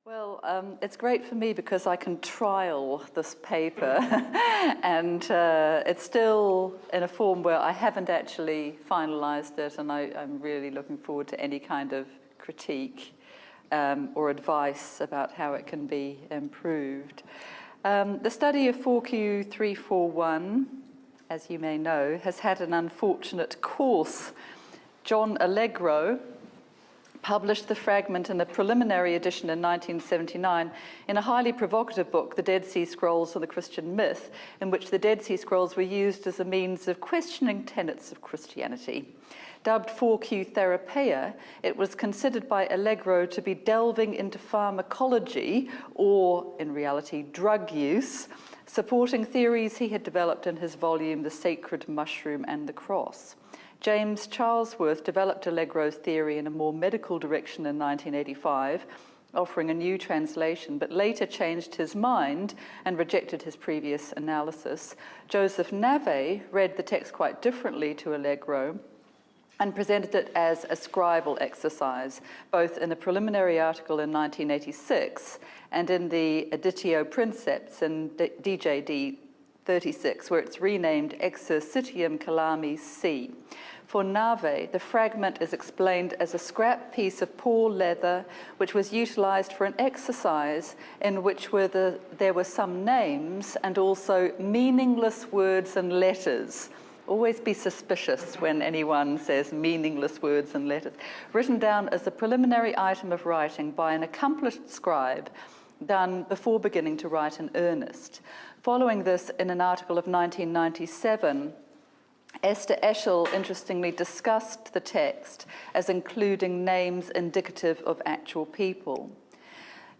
Well, it's great for me because I can trial this paper and it's still in a form where I haven't actually finalised it, and I'm really looking forward to any kind of critique or advice about how it can be improved. The study of 4Q341, as you may know, has had an unfortunate course. John Allegro published the fragment in a preliminary edition in 1979 in a highly provocative book, The Dead Sea Scrolls and the Christian Myth, in which the Dead Sea Scrolls were used as a means of questioning tenets of Christianity. Dubbed 4Q Therapeia, it was considered by Allegro to be delving into pharmacology, or in reality drug use, supporting theories he had developed in his volume The Sacred Mushroom and the Cross. James Charlesworth developed Allegro's theory in a more medical direction in 1985, offering a new translation, but later changed his mind and rejected his previous analysis. Joseph Nave read the text quite differently to Allegro and presented it as a scribal exercise, both in a preliminary article in 1986 and in the Editio Princeps in DJD 36, where it's renamed Exercitium Calami C. For Nave, the fragment is explained as a scrap piece of poor leather which was utilised for an exercise in which there were some names and also meaningless words and letters. Always be suspicious when anyone says meaningless words and letters. Written down as a preliminary item of writing by an accomplished scribe, done before beginning to write in earnest. Following this, in an article of 1997, Esther Eschel interestingly discussed the text as including names indicative of actual people.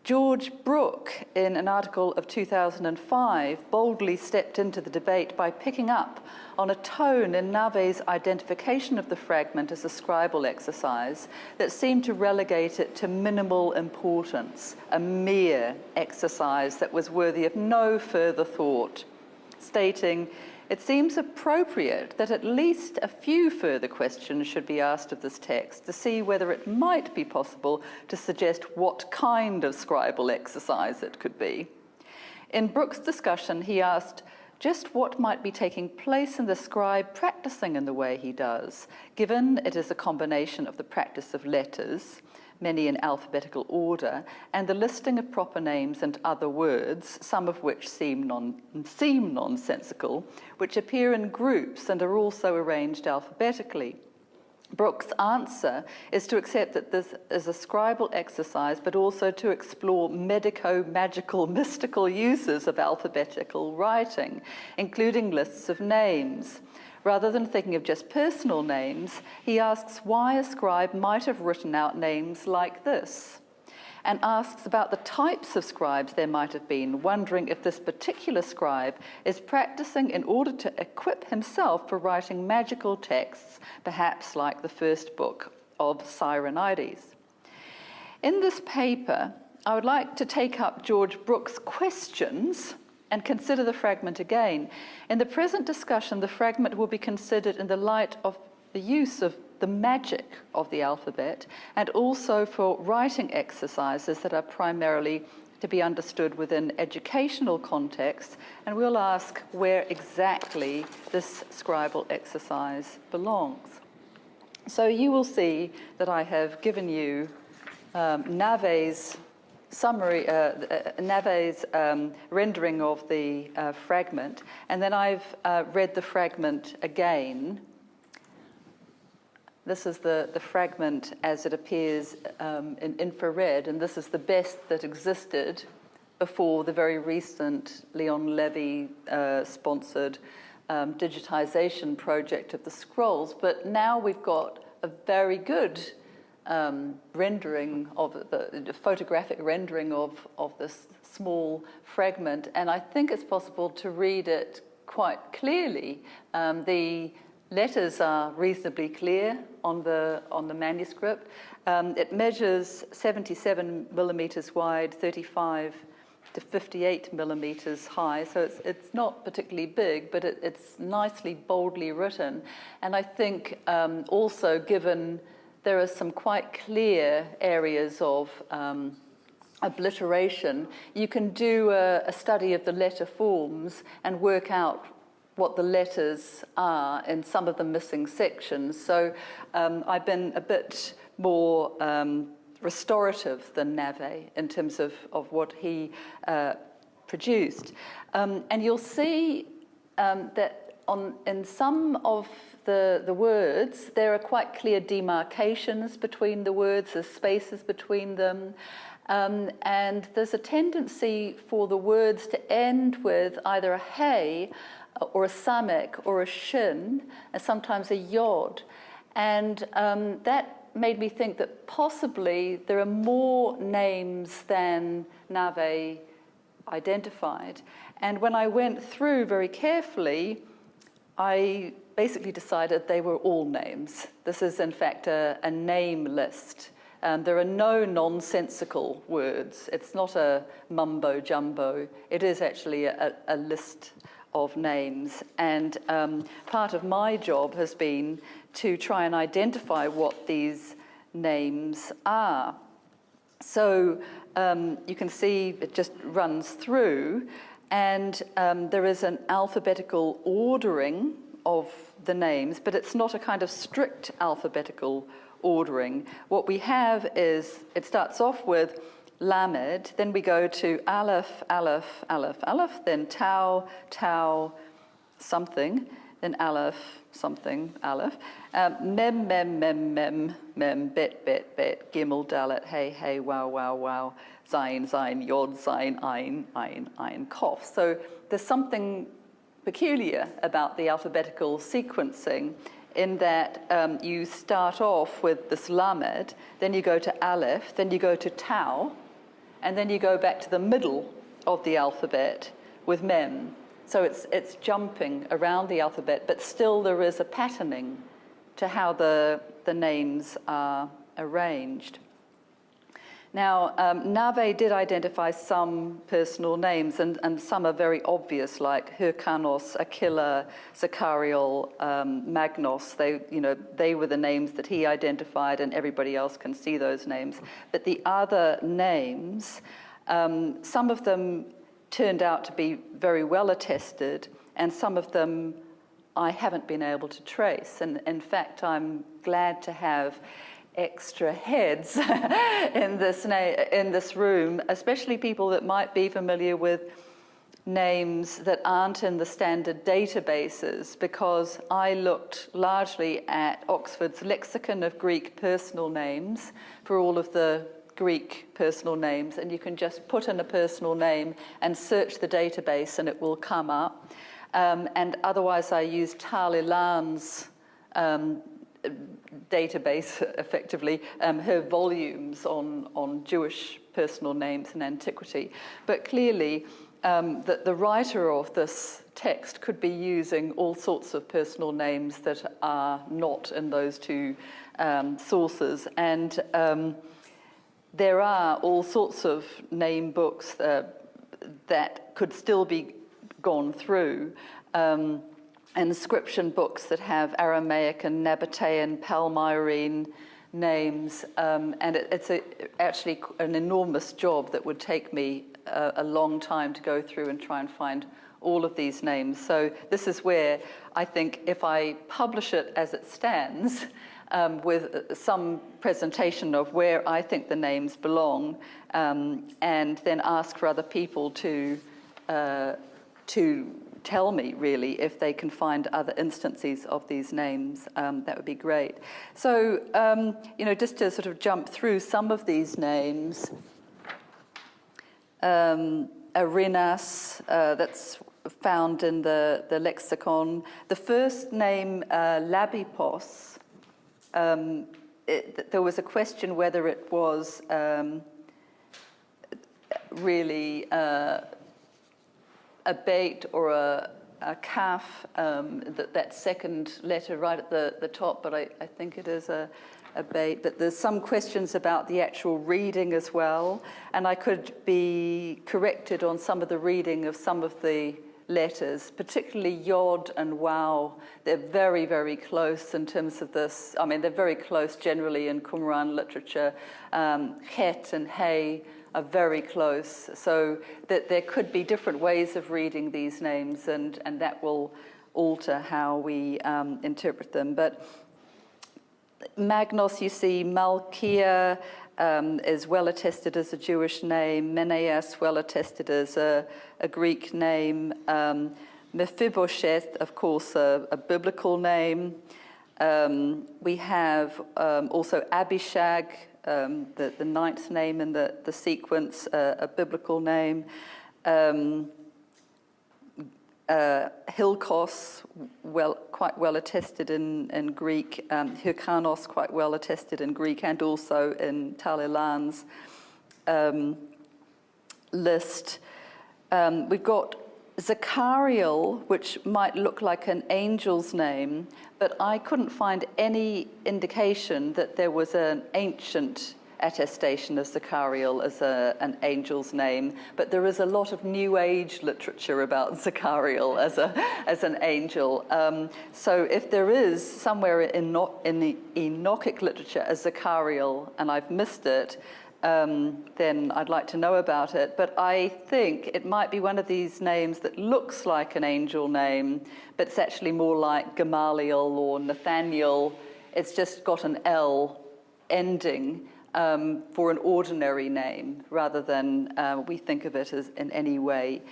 George Brooke, in an article of 2005, boldly stepped into the debate by picking up on a tone in Nave's identification of the fragment as a scribal exercise that seemed to relegate it to minimal importance, a mere exercise that was worthy of no further thought, stating, "It seems appropriate that at least a few further questions should be asked of this text to see whether it might be possible to suggest what kind of scribal exercise it could be." In Brooke's discussion, he asked just what might be taking place in the scribe practicing in the way he does, given it is a combination of the practice of letters, many in alphabetical order, and the listing of proper names and other words, some of which seem nonsensical, which appear in groups and are also arranged alphabetically. Brooke's answer is to accept that this is a scribal exercise, but also to explore medico-magical, mystical uses of alphabetical writing, including lists of names. Rather than thinking of just personal names, he asks why a scribe might have written out names like this, and asks about the types of scribes there might have been, wondering if this particular scribe is practicing in order to equip himself for writing magical texts, perhaps like the first book of Cyrenides. In this paper, I would like to take up George Brooke's questions and consider the fragment again. In the present discussion, the fragment will be considered in the light of the use of the magic of the alphabet, and also for writing exercises that are primarily to be understood within educational contexts, and we'll ask where exactly this scribal exercise belongs. So you will see that I have given you Nave's summary, Nave's rendering of the fragment, and then I've read the fragment again. This is the fragment as it appears in infrared, and this is the best that existed before the very recent Leon Levy-sponsored digitization project of the scrolls. But now we've got a very good rendering of the photographic rendering of this small fragment, and I think it's possible to read it quite clearly. The letters are reasonably clear on the manuscript. It measures 77 millimeters wide, 35 to 58 millimeters high, so it's not particularly big, but it's nicely, boldly written. And I think also, given there are some quite clear areas of obliteration, you can do a study of the letter forms and work out what the letters are in some of the missing sections. So I've been a bit more restorative than Nave in terms of what he produced. And you'll see that in some of the words, there are quite clear demarcations between the words, there's spaces between them. And there's a tendency for the words to end with either a hey or a samek or a shin, and sometimes a yod. And that made me think that possibly there are more names than Nave identified. And when I went through very carefully, I basically decided they were all names. This is, in fact, a name list. There are no nonsensical words. It's not a mumbo-jumbo. It is actually a list of names. And part of my job has been to try and identify what these names are. So you can see it just runs through, and there is an alphabetical ordering of the names, but it's not a kind of strict alphabetical ordering. What we have is, it starts off with Lamed, then we go to Aleph, Aleph, Aleph, Aleph, then Tau, Tau, something, then Aleph, something, Aleph, Mem, Mem, Mem, Mem, Mem, Bet, Bet, Bet, Gimel, Dalet, Hey, Hey, Wow, Wow, Wow, Zayin, Zayin, Yod, Zayin, Ayin, Ayin, Ayin, Kof. So there's something peculiar about the alphabetical sequencing in that you start off with this Lamed, then you go to Aleph, then you go to Tau, and then you go back to the middle of the alphabet with Mem. So it's jumping around the alphabet, but still there is a patterning to how the names are arranged. Now, Nave did identify some personal names, and some are very obvious, like Hyrkanos, Aquila, Zachariel, Magnos. They were the names that he identified, and everybody else can see those names. But the other names, some of them turned out to be very well attested, and some of them I haven't been able to trace. And in fact, I'm glad to have extra heads in this room, especially people that might be familiar with names that aren't in the standard databases, because I looked largely at Oxford's Lexicon of Greek Personal Names for all of the Greek personal names, and you can just put in a personal name and search the database and it will come up. And otherwise I used Tal Ilan's database, effectively, her volumes on Jewish personal names in antiquity. But clearly, the writer of this text could be using all sorts of personal names that are not in those two sources. And there are all sorts of name books that could still be gone through. Inscription books that have Aramaic and Nabatean, Palmyrene names, and it's actually an enormous job that would take me a long time to go through and try and find all of these names. So this is where I think if I publish it as it stands, with some presentation of where I think the names belong, and then ask for other people to tell me, really, if they can find other instances of these names, that would be great. So, just to sort of jump through some of these names, Arinas, that's found in the lexicon. The first name, Labipos, there was a question whether it was really a bait or a kaf, that second letter right at the top, but I think it is a bait. But there's some questions about the actual reading as well, and I could be corrected on some of the reading of some of the letters, particularly Yod and Wow. They're very, very close in terms of this. I mean, they're very close generally in Qumran literature. Het and Hey are very close, so that there could be different ways of reading these names, and that will alter how we interpret them. But Magnos, you see, Malkia is well attested as a Jewish name. Menaias, well attested as a Greek name. Mephibosheth, of course, a biblical name. We have also Abishag, the ninth name in the sequence, a biblical name. Hilkos, quite well attested in Greek. Hyrkanos, quite well attested in Greek, and also in Tal-Ilan's list. We've got Zachariel, which might look like an angel's name, but I couldn't find any indication that there was an ancient attestation of Zachariel as an angel's name, but there is a lot of New Age literature about Zachariel as an angel. So if there is somewhere in the Enochic literature a Zachariel, and I've missed it, then I'd like to know about it. But I think it might be one of these names that looks like an angel name, but it's actually more like Gamaliel or Nathaniel. It's just got an L ending. For an ordinary name, rather than we think of it as in any way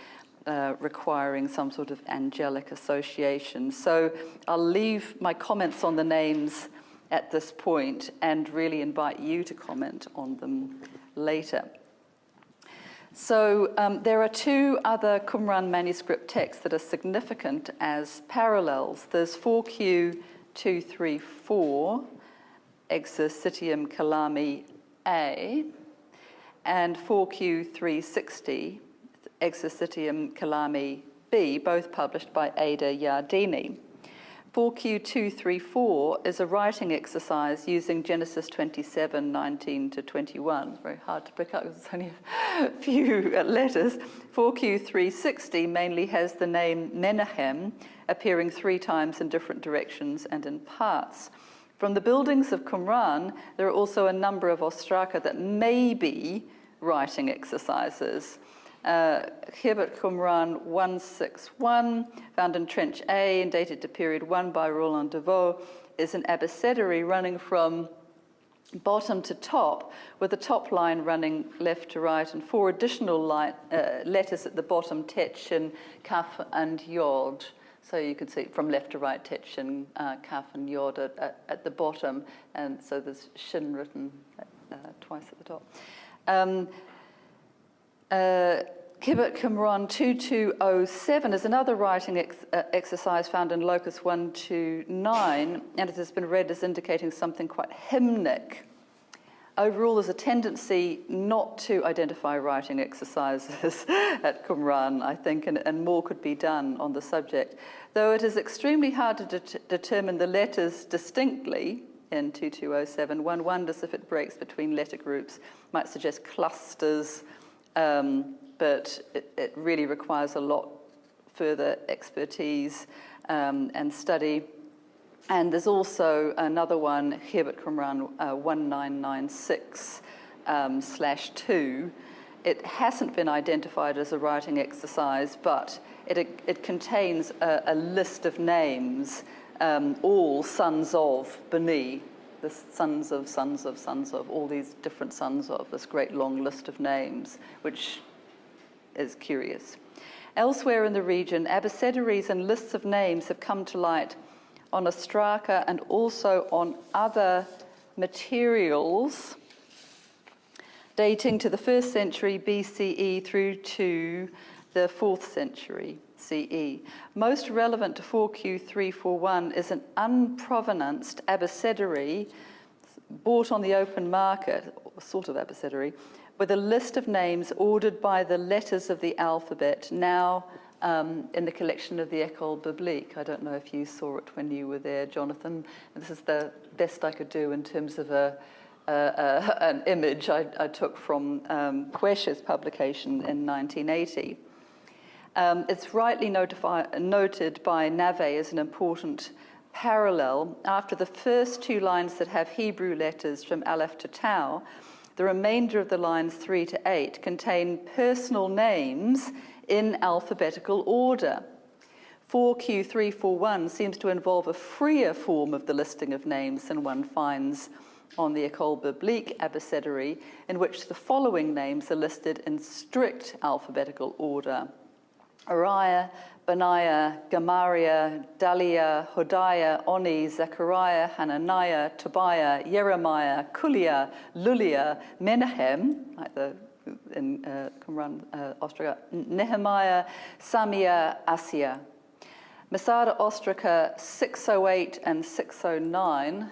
requiring some sort of angelic association. So I'll leave my comments on the names at this point and really invite you to comment on them later. So there are two other Qumran manuscript texts that are significant as parallels. There's 4Q234, Exercitium Kalami A, and 4Q360, Exercitium Kalami B, both published by Ada Yardini. 4Q234 is a writing exercise using Genesis 27:19 to 21. It's very hard to pick up because it's only a few letters. 4Q360 mainly has the name Menahem appearing 3 times in different directions and in parts. From the buildings of Qumran, there are also a number of ostraka that may be writing exercises. Hibbert Qumran 161, found in Trench A and dated to period 1 by Roland de Vaux, is an abecedary running from bottom to top, with the top line running left to right, and 4 additional letters at the bottom, Tetchin, Kaf, and Yod. So you can see from left to right, Tetchin, Kaf, and Yod at the bottom, and so there's Shin written twice at the top. Kibbut Qumran 2207 is another writing exercise found in Locus 129, and it has been read as indicating something quite hymnic. Overall, there's a tendency not to identify writing exercises at Qumran, I think, and more could be done on the subject. Though it is extremely hard to determine the letters distinctly in 2207, one wonders if it breaks between letter groups, might suggest clusters, but it really requires a lot further expertise and study. And there's also another one, Hibbert Qumran 1996/2. It hasn't been identified as a writing exercise, but it contains a list of names, all sons of Bani, the sons of, all these different sons of, this great long list of names, which is curious. Elsewhere in the region, abecedaries and lists of names have come to light on ostraka and also on other materials dating to the 1st century BCE through to the 4th century CE. Most relevant to 4Q341 is an unprovenanced abecedary bought on the open market, or sort of abecedary, with a list of names ordered by the letters of the alphabet, now in the collection of the École Biblique. I don't know if you saw it when you were there, Jonathan. This is the best I could do in terms of an image I took from Queshe's publication in 1980. It's rightly noted by Nave as an important parallel. After the first two lines that have Hebrew letters from Aleph to Tau, the remainder of the lines 3 to 8 contain personal names in alphabetical order. 4Q341 seems to involve a freer form of the listing of names than one finds on the École Biblique abecedary, in which the following names are listed in strict alphabetical order: Uriah, Benaiah, Gemariah, Daliah, Hodiah, Oni, Zechariah, Hananiah, Tobiah, Jeremiah, Kuliah, Luliah, Menahem, like in Qumran, Ostraca, Nehemiah, Samia, Asiah. Masada Ostraca 608 and 609,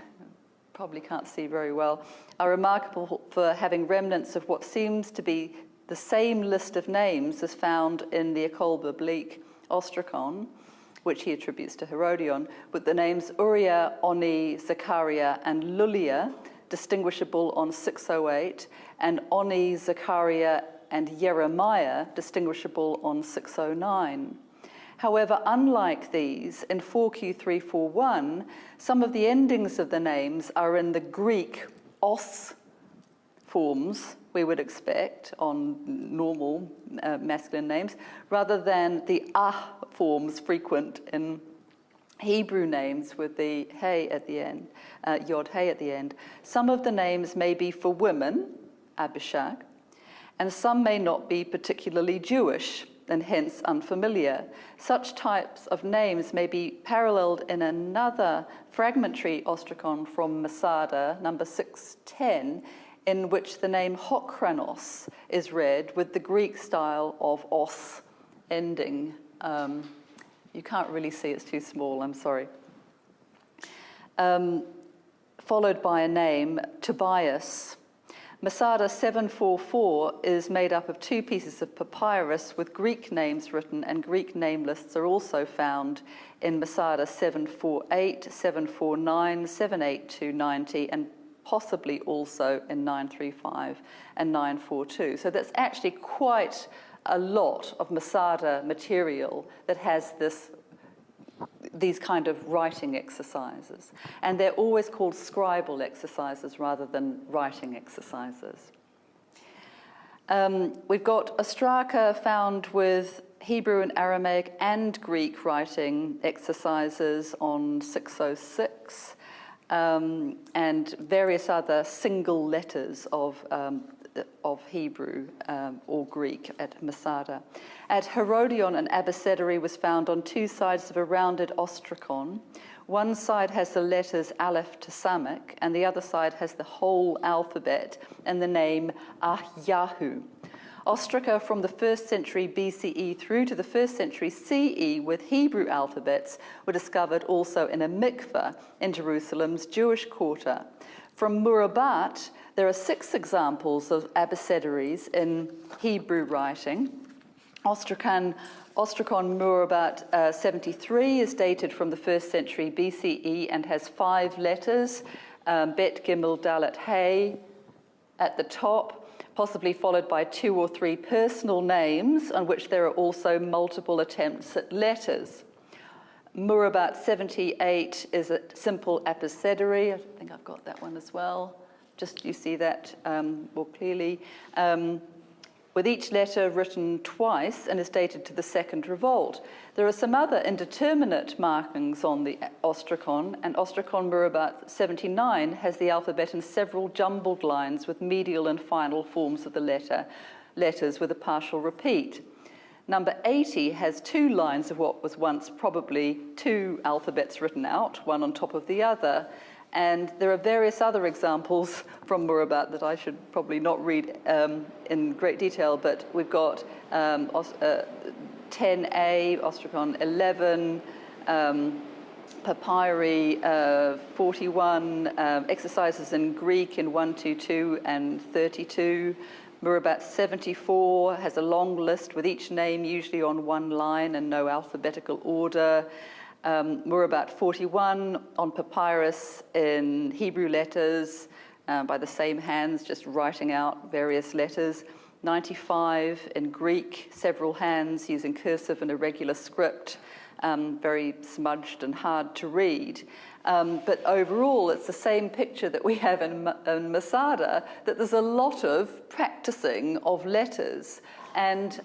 probably can't see very well, are remarkable for having remnants of what seems to be the same list of names as found in the École Biblique Ostracon, which he attributes to Herodion, with the names Uriah, Oni, Zechariah, and Luliah distinguishable on 608, and Oni, Zechariah, and Jeremiah distinguishable on 609. However, unlike these, in 4Q341, some of the endings of the names are in the Greek os forms we would expect on normal masculine names, rather than the forms frequent in Hebrew names with the hey at the end, yod hey at the end. Some of the names may be for women, Abishag, and some may not be particularly Jewish and hence unfamiliar. Such types of names may be paralleled in another fragmentary ostracon from Masada, number 610, in which the name Hokranos is read with the Greek style of os ending. You can't really see, it's too small, I'm sorry. Followed by a name, Tobias. Masada 744 is made up of two pieces of papyrus with Greek names written, and Greek name lists are also found in Masada 748, 749, 78290, and possibly also in 935 and 942. So that's actually quite a lot of Masada material that has these kind of writing exercises. And they're always called scribal exercises rather than writing exercises. We've got ostraca found with Hebrew and Aramaic and Greek writing exercises on 606, and various other single letters of Hebrew or Greek at Masada. At Herodion, an abecedary was found on two sides of a rounded ostracon. One side has the letters Aleph to Samach, and the other side has the whole alphabet and the name Ahyahu. Ostraca from the 1st century BCE through to the 1st century CE with Hebrew alphabets were discovered also in a mikveh in Jerusalem's Jewish quarter. From Murabat, there are 6 examples of abecedaries in Hebrew writing. Ostracon Murabat 73 is dated from the 1st century BCE and has 5 letters, Bet Gimel Dalet Hey at the top, possibly followed by 2 or 3 personal names on which there are also multiple attempts at letters. Murabat 78 is a simple abecedary. I think I've got that one as well. Just you see that more clearly. With each letter written twice and is dated to the Second Revolt. There are some other indeterminate markings on the ostracon, and ostracon Murabat 79 has the alphabet in several jumbled lines with medial and final forms of the letters with a partial repeat. Number 80 has 2 lines of what was once probably 2 alphabets written out, one on top of the other. And there are various other examples from Murabat that I should probably not read in great detail, but we've got 10a, ostracon 11, papyri 41, exercises in Greek in 122 and 32. Murabat 74 has a long list with each name usually on one line and no alphabetical order. Murabat 41 on papyrus in Hebrew letters by the same hands, just writing out various letters. 95 in Greek, several hands using cursive and irregular script, very smudged and hard to read. But overall, it's the same picture that we have in Masada, that there's a lot of practicing of letters, and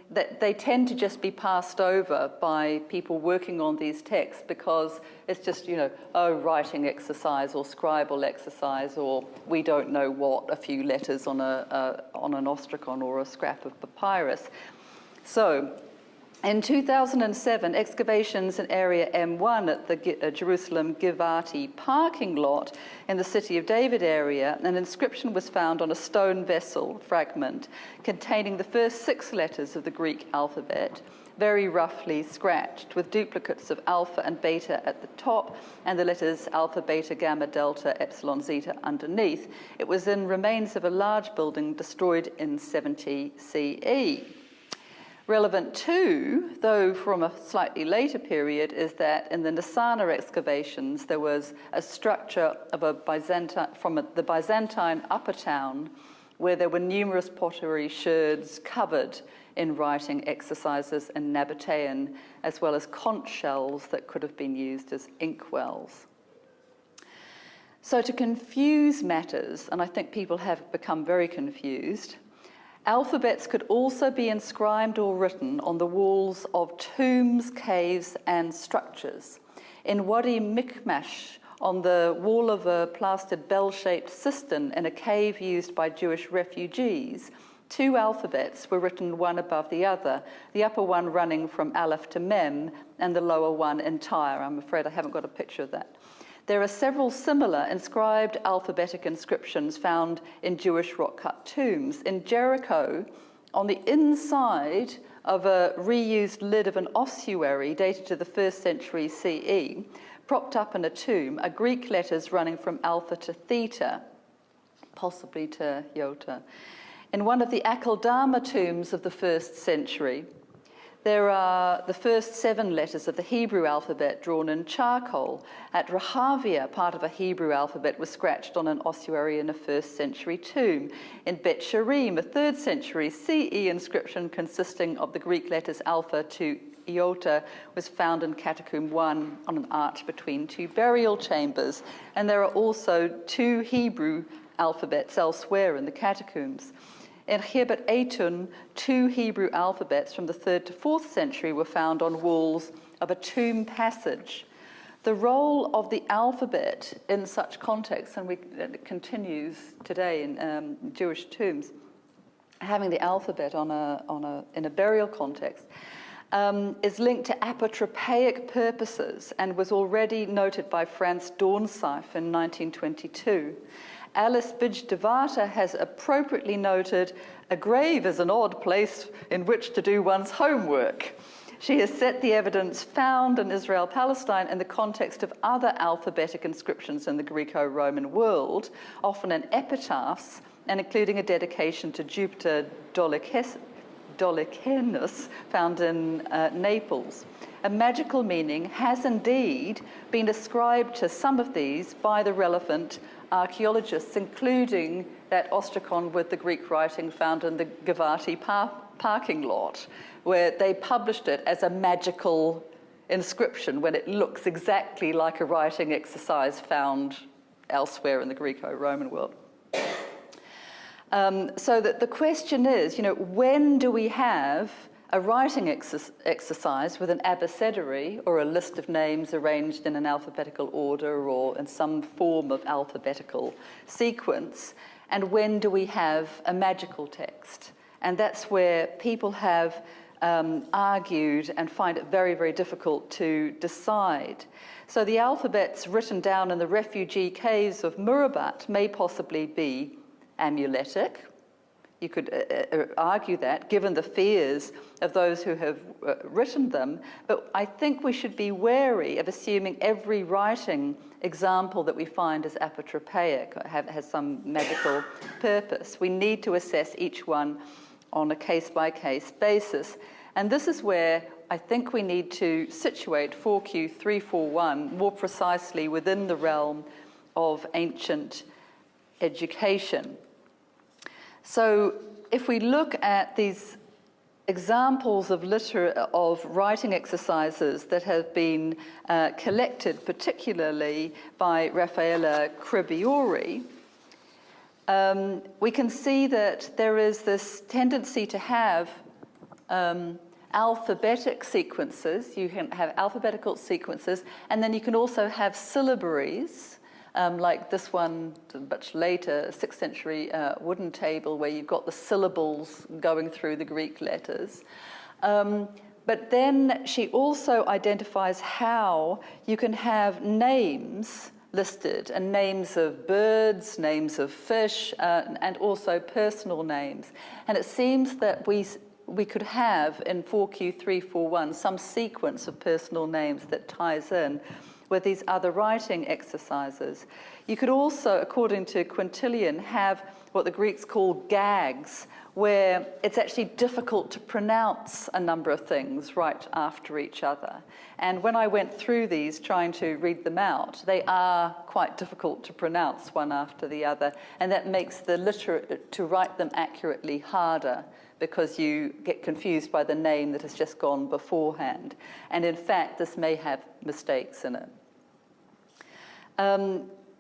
that they tend to just be passed over by people working on these texts because it's just, writing exercise or scribal exercise, or we don't know what, a few letters on an ostrakon or a scrap of papyrus. So, in 2007, excavations in Area M1 at the Jerusalem Givati parking lot in the City of David area, an inscription was found on a stone vessel fragment containing the first 6 letters of the Greek alphabet, very roughly scratched, with duplicates of alpha and beta at the top and the letters alpha, beta, gamma, delta, epsilon, zeta underneath. It was in remains of a large building destroyed in 70 CE. Relevant too, though from a slightly later period, is that in the Nisana excavations there was a structure of the Byzantine upper town where there were numerous pottery sherds covered in writing exercises in Nabatean, as well as conch shells that could have been used as inkwells. So to confuse matters, and I think people have become very confused, alphabets could also be inscribed or written on the walls of tombs, caves, and structures. In Wadi Mikmash, on the wall of a plastered bell-shaped cistern in a cave used by Jewish refugees, 2 alphabets were written one above the other, the upper one running from Aleph to Mem, and the lower one entire. I'm afraid I haven't got a picture of that. There are several similar inscribed alphabetic inscriptions found in Jewish rock-cut tombs. In Jericho, on the inside of a reused lid of an ossuary dated to the 1st century CE, propped up in a tomb, are Greek letters running from alpha to theta, possibly to iota. In one of the Akeldama tombs of the 1st century, there are the first 7 letters of the Hebrew alphabet drawn in charcoal. At Rehavia, part of a Hebrew alphabet was scratched on an ossuary in a 1st century tomb. In Bet Sherim, a 3rd century CE inscription consisting of the Greek letters alpha to iota was found in Catacomb 1 on an arch between 2 burial chambers. And there are also 2 Hebrew alphabets elsewhere in the catacombs. In Khirbet Eitun, 2 Hebrew alphabets from the 3rd to 4th century were found on walls of a tomb passage. The role of the alphabet in such contexts, and it continues today in Jewish tombs, having the alphabet in a burial context, is linked to apotropaic purposes and was already noted by Franz Dornseif in 1922. Alice Bidge-Devata has appropriately noted, "A grave is an odd place in which to do one's homework." She has set the evidence found in Israel-Palestine in the context of other alphabetic inscriptions in the Greco-Roman world, often in epitaphs, and including a dedication to Jupiter Dolicanus found in Naples. A magical meaning has indeed been ascribed to some of these by the relevant archaeologists, including that ostrakon with the Greek writing found in the Givati parking lot, where they published it as a magical inscription when it looks exactly like a writing exercise found elsewhere in the Greco-Roman world. So that the question is, when do we have a writing exercise with an abecedary or a list of names arranged in an alphabetical order or in some form of alphabetical sequence, and when do we have a magical text? And that's where people have argued and find it very, very difficult to decide. So the alphabets written down in the refugee caves of Murabat may possibly be amuletic. You could argue that, given the fears of those who have written them, but I think we should be wary of assuming every writing example that we find is apotropaic, or has some magical purpose. We need to assess each one on a case-by-case basis. And this is where I think we need to situate 4Q341 more precisely within the realm of ancient education. So if we look at these examples of writing exercises that have been collected, particularly by Raffaella Cribbiori, we can see that there is this tendency to have alphabetic sequences. You can have alphabetical sequences, and then you can also have syllabaries, like this one much later, 6th century wooden table where you've got the syllables going through the Greek letters. But then she also identifies how you can have names listed, and names of birds, names of fish, and also personal names. And it seems that we could have in 4Q341 some sequence of personal names that ties in with these other writing exercises. You could also, according to Quintilian, have what the Greeks call gags, where it's actually difficult to pronounce a number of things right after each other. And when I went through these trying to read them out, they are quite difficult to pronounce one after the other, and that makes the literate to write them accurately harder, because you get confused by the name that has just gone beforehand. And in fact, this may have mistakes in it.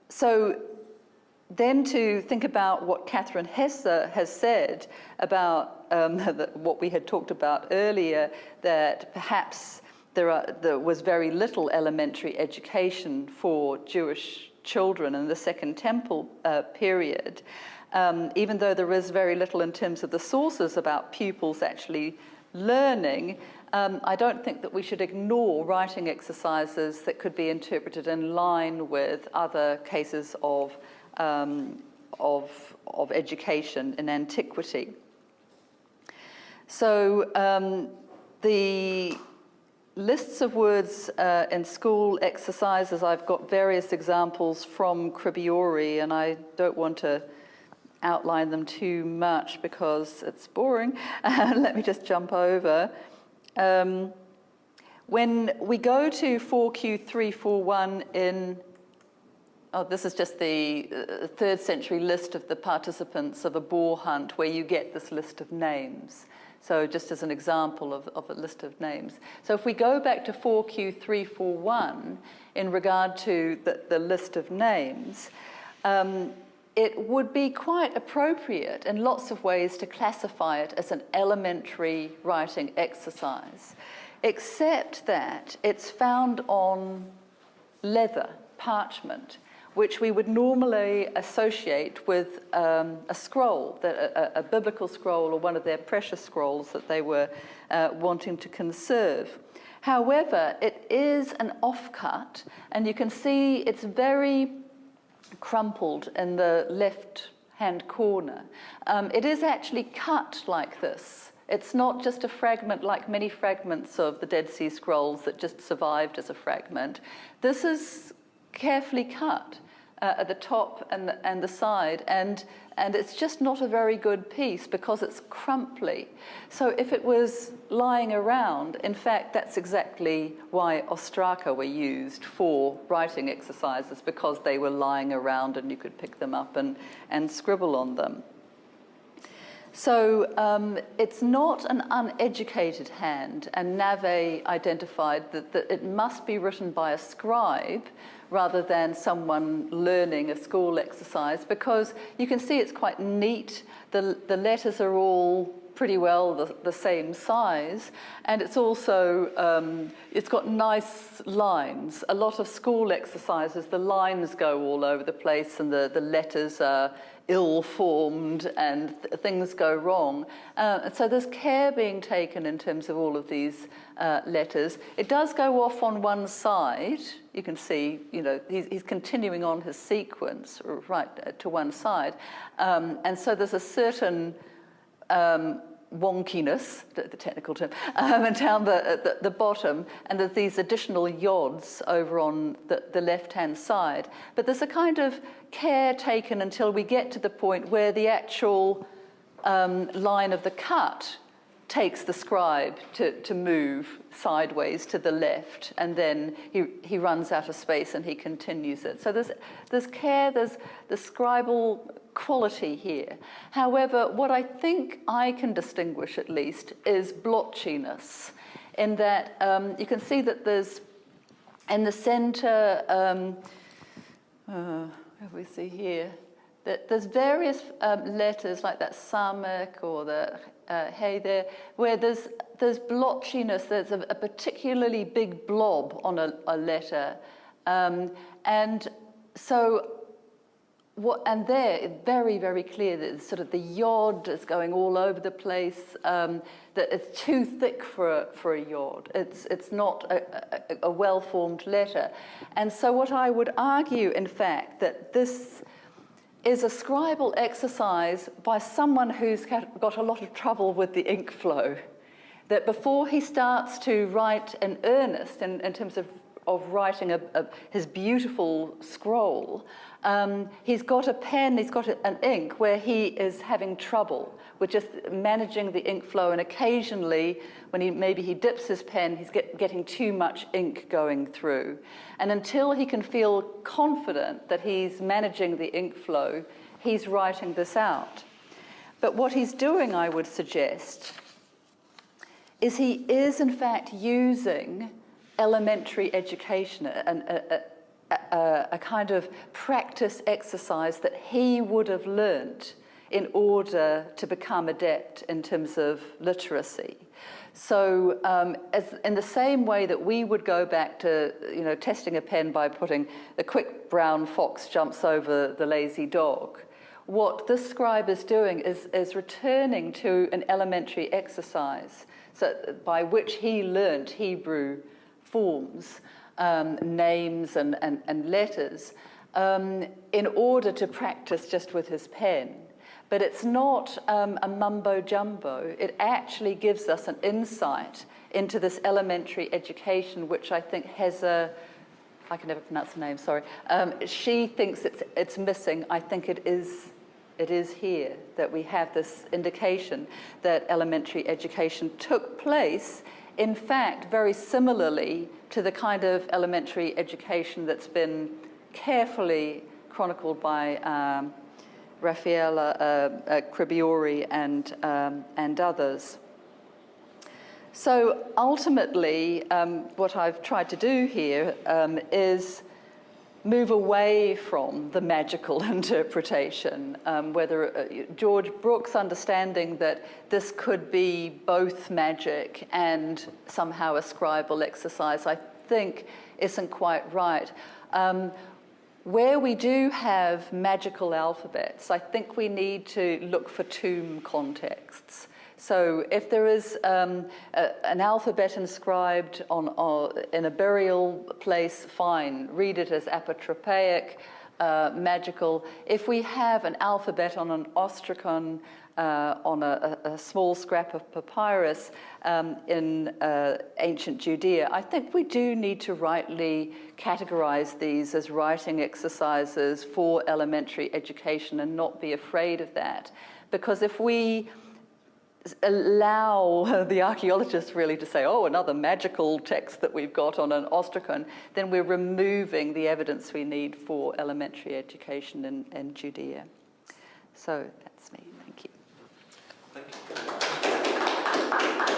So then to think about what Catherine Hesse has said about what we had talked about earlier, that perhaps there was very little elementary education for Jewish children in the Second Temple period, even though there is very little in terms of the sources about pupils actually learning. I don't think that we should ignore writing exercises that could be interpreted in line with other cases of education in antiquity. So the lists of words in school exercises, I've got various examples from Cribbiori, and I don't want to outline them too much because it's boring. Let me just jump over. When we go to 4Q341 in, this is just the 3rd century list of the participants of a boar hunt, where you get this list of names. So just as an example of a list of names. So if we go back to 4Q341 in regard to the list of names, it would be quite appropriate in lots of ways to classify it as an elementary writing exercise, except that it's found on leather, parchment, which we would normally associate with a scroll, a biblical scroll or one of their precious scrolls that they were wanting to conserve. However, it is an offcut, and you can see it's very crumpled in the left-hand corner. It is actually cut like this. It's not just a fragment like many fragments of the Dead Sea Scrolls that just survived as a fragment. This is carefully cut at the top and the side, and it's just not a very good piece because it's crumply. So if it was lying around, in fact, that's exactly why ostraka were used for writing exercises, because they were lying around and you could pick them up and scribble on them. So it's not an uneducated hand, and Nave identified that it must be written by a scribe rather than someone learning a school exercise, because you can see it's quite neat. The letters are all pretty well the same size, and it's also, it's got nice lines. A lot of school exercises, the lines go all over the place and the letters are ill-formed and things go wrong. So there's care being taken in terms of all of these letters. It does go off on one side. You can see, he's continuing on his sequence right to one side. And so there's a certain wonkiness, the technical term, and down the bottom, and there's these additional yods over on the left-hand side. But there's a kind of care taken until we get to the point where the actual line of the cut takes the scribe to move sideways to the left, and then he runs out of space and he continues it. So there's care, there's the scribal quality here. However, what I think I can distinguish at least is blotchiness, in that you can see that there's, in the center, what we see here, that there's various letters like that samek or the hey there, where there's blotchiness, there's a particularly big blob on a letter. And so, and there, it's very, very clear that sort of the yod is going all over the place, that it's too thick for a yod. It's not a well-formed letter. And so what I would argue, in fact, that this is a scribal exercise by someone who's got a lot of trouble with the ink flow. That before he starts to write in earnest, in terms of writing his beautiful scroll, he's got a pen, he's got an ink where he is having trouble with just managing the ink flow, and occasionally when maybe he dips his pen, he's getting too much ink going through. And until he can feel confident that he's managing the ink flow, he's writing this out. But what he's doing, I would suggest, is he is in fact using elementary education, a kind of practice exercise that he would have learnt in order to become adept in terms of literacy. So as in the same way that we would go back to, testing a pen by putting the quick brown fox jumps over the lazy dog, what this scribe is doing is returning to an elementary exercise, so by which he learnt Hebrew forms, names and letters, in order to practice just with his pen. But it's not a mumbo-jumbo. It actually gives us an insight into this elementary education, which I think has I can never pronounce the name, sorry. She thinks it's missing. I think it is here that we have this indication that elementary education took place, in fact, very similarly to the kind of elementary education that's been carefully chronicled by Raffaella Cribiori and others. So ultimately, what I've tried to do here is move away from the magical interpretation, whether George Brooks' understanding that this could be both magic and somehow a scribal exercise, I think isn't quite right. Where we do have magical alphabets, I think we need to look for tomb contexts. So if there is an alphabet inscribed in a burial place, fine, read it as apotropaic, magical. If we have an alphabet on an ostracon, on a small scrap of papyrus in ancient Judea, I think we do need to rightly categorize these as writing exercises for elementary education and not be afraid of that. Because if we allow the archaeologists really to say, oh, another magical text that we've got on an ostracon, then we're removing the evidence we need for elementary education in Judea. So that's me. Thank you. Thank you.